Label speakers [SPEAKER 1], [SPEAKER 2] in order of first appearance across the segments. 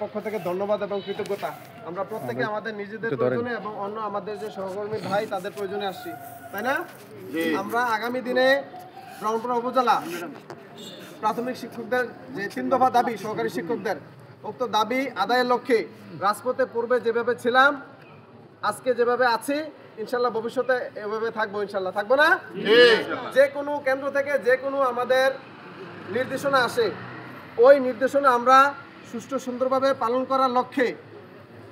[SPEAKER 1] পক্ষ থেকে ধন্যবাদ এবং কৃতজ্ঞতা। আমরা প্রত্যেকে আমাদের নিজেদের প্রয়োজনে এবং অন্য আমাদের যে সহকর্মী ভাই তাদের প্রয়োজনে আসছি, তাই না? আমরা আগামী দিনে ব্রাহ্মণপাড়া উপজেলা প্রাথমিক শিক্ষকদের যে 3 দফা দাবি সহকারী শিক্ষকদের, উক্ত দাবি আদায়ের লক্ষ্যে রাজপথে পূর্বে যেভাবে ছিলাম, আজকে যেভাবে আছি, ইনশাল্লাহ ভবিষ্যতে এভাবে থাকবো। ইনশাল্লাহ থাকবো না? যে কোনো কেন্দ্র থেকে যে কোনো আমাদের নির্দেশনা আসে, ওই নির্দেশনা আমরা সুষ্ঠু সুন্দরভাবে পালন করার লক্ষ্যে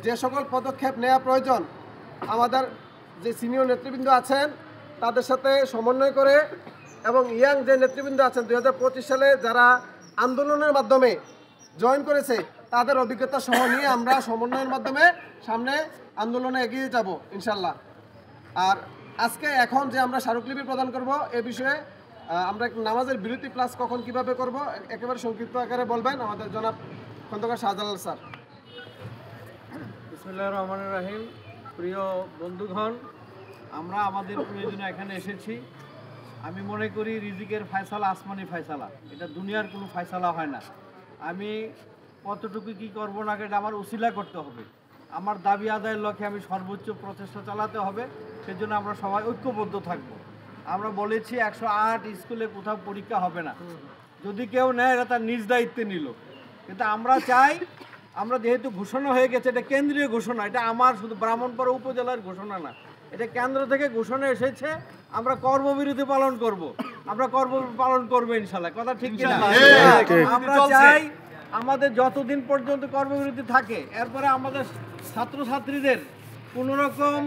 [SPEAKER 1] যে সকল পদক্ষেপ নেওয়া প্রয়োজন, আমাদের যে সিনিয়র নেতৃবৃন্দ আছেন তাদের সাথে সমন্বয় করে এবং ইয়াং যে নেতৃবৃন্দ আছেন 2025 সালে যারা আন্দোলনের মাধ্যমে জয়েন করেছে তাদের অভিজ্ঞতা সহ নিয়ে আমরা সমন্বয়ের মাধ্যমে সামনে আন্দোলনে এগিয়ে যাব ইনশাল্লাহ। আর আজকে এখন যে আমরা স্মারকলিপি প্রদান করব এ বিষয়ে আমরা নামাজের বিরতি ক্লাস কখন কিভাবে করব একেবারে সংক্ষিপ্ত আকারে বলবেন আমাদের জনাব খন্দকার শাহজালাল স্যার।
[SPEAKER 2] বিসমিল্লাহির রহমানির রহিম। প্রিয় বন্ধুগণ, আমরা আমাদের প্রয়োজনে এখানে এসেছি। আমি মনে করি রিজিকের ফয়সালা আসমানি ফয়সালা, এটা দুনিয়ার কোনো ফয়সালা হয় না। আমি কতটুকু কি করবো না এটা আমার উসিলা করতে হবে। আমার দাবি আদায়ের লক্ষ্যে আমি সর্বোচ্চ প্রচেষ্টা চালাতে হবে। সেজন্য আমরা সবাই ঐক্যবদ্ধ থাকব। আমরা বলেছি 108 স্কুলে কোথাও পরীক্ষা হবে না, যদি কেউ নেয় এটা তার নিজ দায়িত্বে নিল। কিন্তু আমরা চাই, আমরা যেহেতু ঘোষণা হয়ে গেছে, এটা কেন্দ্রীয় ঘোষণা, এটা আমার শুধু ব্রাহ্মণপাড়া উপজেলার ঘোষণা না, এটা কেন্দ্র থেকে ঘোষণা এসেছে। আমরা কর্মবিরতি পালন করব, আমরা কর্মবিরতি পালন করবো ইনশাল্লাহ। কথা ঠিক কিনা? আমরা চাই আমাদের যতদিন পর্যন্ত কর্মবিরতি থাকে, এরপরে আমাদের ছাত্রছাত্রীদের কোনো রকম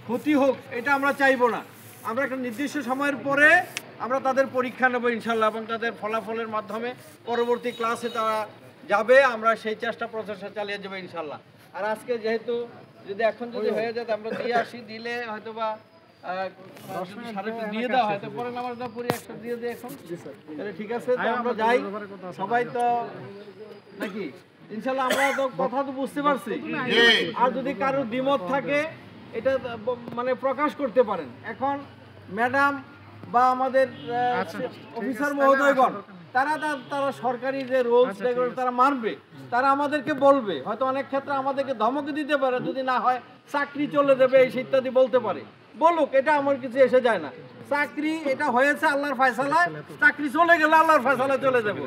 [SPEAKER 2] ক্ষতি হোক এটা আমরা চাইবো না। আমরা একটা নির্দিষ্ট সময়ের পরে আমরা তাদের পরীক্ষা নেব ইনশাল্লাহ, এবং তাদের ফলাফলের মাধ্যমে পরবর্তী ক্লাসে তারা যাবে। আমরা সেই চেষ্টা প্রচেষ্টা চালিয়ে যাবো ইনশাল্লাহ। আর আজকে যেহেতু যদি এখন যদি হয়ে যায় আমরা দিয়ে আসি, দিলে হয়তো বা দিয়ে দেওয়া হয়তো পরে নামাজ পড়ি একসাথে দিয়ে দিই এখন, তাহলে ঠিক আছে। তো আমরা যাই সবাই তো নাকি ইনশাল্লাহ। আমরা তো কথা তো বুঝতে পারছি, আর যদি কারো দ্বিমত থাকে এটা মানে প্রকাশ করতে পারেন। এখন ম্যাডাম বা আমাদের অফিসার মহোদয়গণ তারা সরকারি যে রুলস রেগুলেশন তারা মানবে, তারা আমাদেরকে বলবে। হয়তো অনেক ক্ষেত্রে আমাদেরকে ধমকে দিতে পারে, যদি না হয় চাকরি চলে যাবে এই ইত্যাদি বলতে পারে। বলুক, এটা আমার কিছু এসে যায় না। চাকরি এটা হয়েছে আল্লাহর ফয়সালায়, চাকরি চলে গেলে আল্লাহর ফয়সালায় চলে যাবো।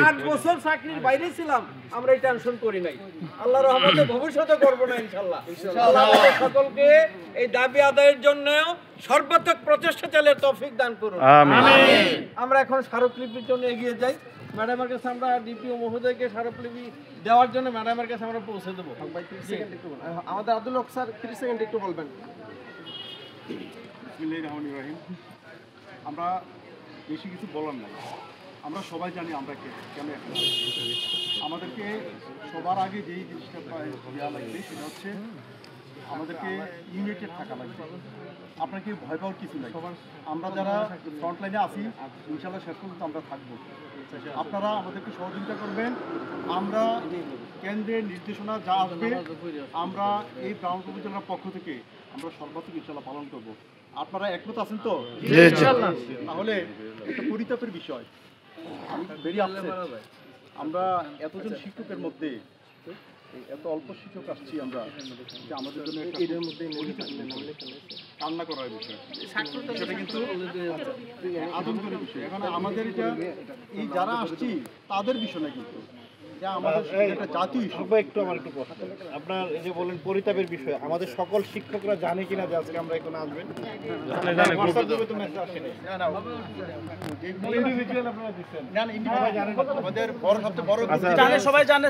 [SPEAKER 2] 8 বছর চাকরির বাইরে ছিলাম, আমরা এই টেনশন করি নাই। আল্লাহর রহমতে ভবিষ্যতে করবো না ইনশাল্লাহ। আল্লাহ আমাদের সকলকে এই দাবি আদায়ের জন্য সর্বাত্মক প্রচেষ্টা চালিয়ে তৌফিক দান করুন। আমরা এখন স্মারকলিপির জন্য এগিয়ে যাই। ম্যাডামের কাছে আমরা ডিপিও মহোদয়কে স্মারকলিপি দেওয়ার জন্য ম্যাডামের কাছে আমরা পৌঁছে দেবো।
[SPEAKER 1] আমাদের আব্দুল হক স্যার 30 সেকেন্ড একটু বলবেন।
[SPEAKER 3] বিসমিল্লাহির রহমানির রহিম। আমরা বেশি কিছু বলার নাই, আমরা সবাই জানি আমরা কেন এখন আমাদেরকে সবার আগে যেই জিনিসটা দেওয়া লাগবে সেটা হচ্ছে আমাদেরকে ইউনাইটেড থাকা লাগবে। আপনাকে ভয় পাওয়ার কিছু নাই। আমরা যারা ফ্রন্টলাইনে আছি ইনশাআল্লাহ শেষ পর্যন্ত আমরা থাকবো। আপনারা আমাদেরকে সহযোগিতা করবেন। আমরা কেন্দ্রের নির্দেশনা যা আসবে আমরা এই ব্রাহ্মণপাড়া উপজেলার পক্ষ থেকে আমরা সর্বাত্মক ইনশাআল্লাহ পালন করব। আপনারা একমত আছেন তো? তাহলে একটা পরিতাপের বিষয়, আমি ভেরি আপসেট। আমরা এতজন শিক্ষকের মধ্যে এত অল্প শিক্ষক আসছি আমরা, যে আমাদের জন্য এর মধ্যে কান্না করার বিষয়, সেটা কিন্তু আতঙ্কের বিষয়। এখন আমাদের এটা এই যারা আসছি তাদের বিষয় না, কিন্তু
[SPEAKER 4] আপনার এই যে বলেন পরিতাপের বিষয়, আমাদের সকল শিক্ষকরা জানে কিনা যে আজকে আমরা এখানে আসবেন?
[SPEAKER 3] আমাদের বড় সবচেয়ে বড় সবাই জানে।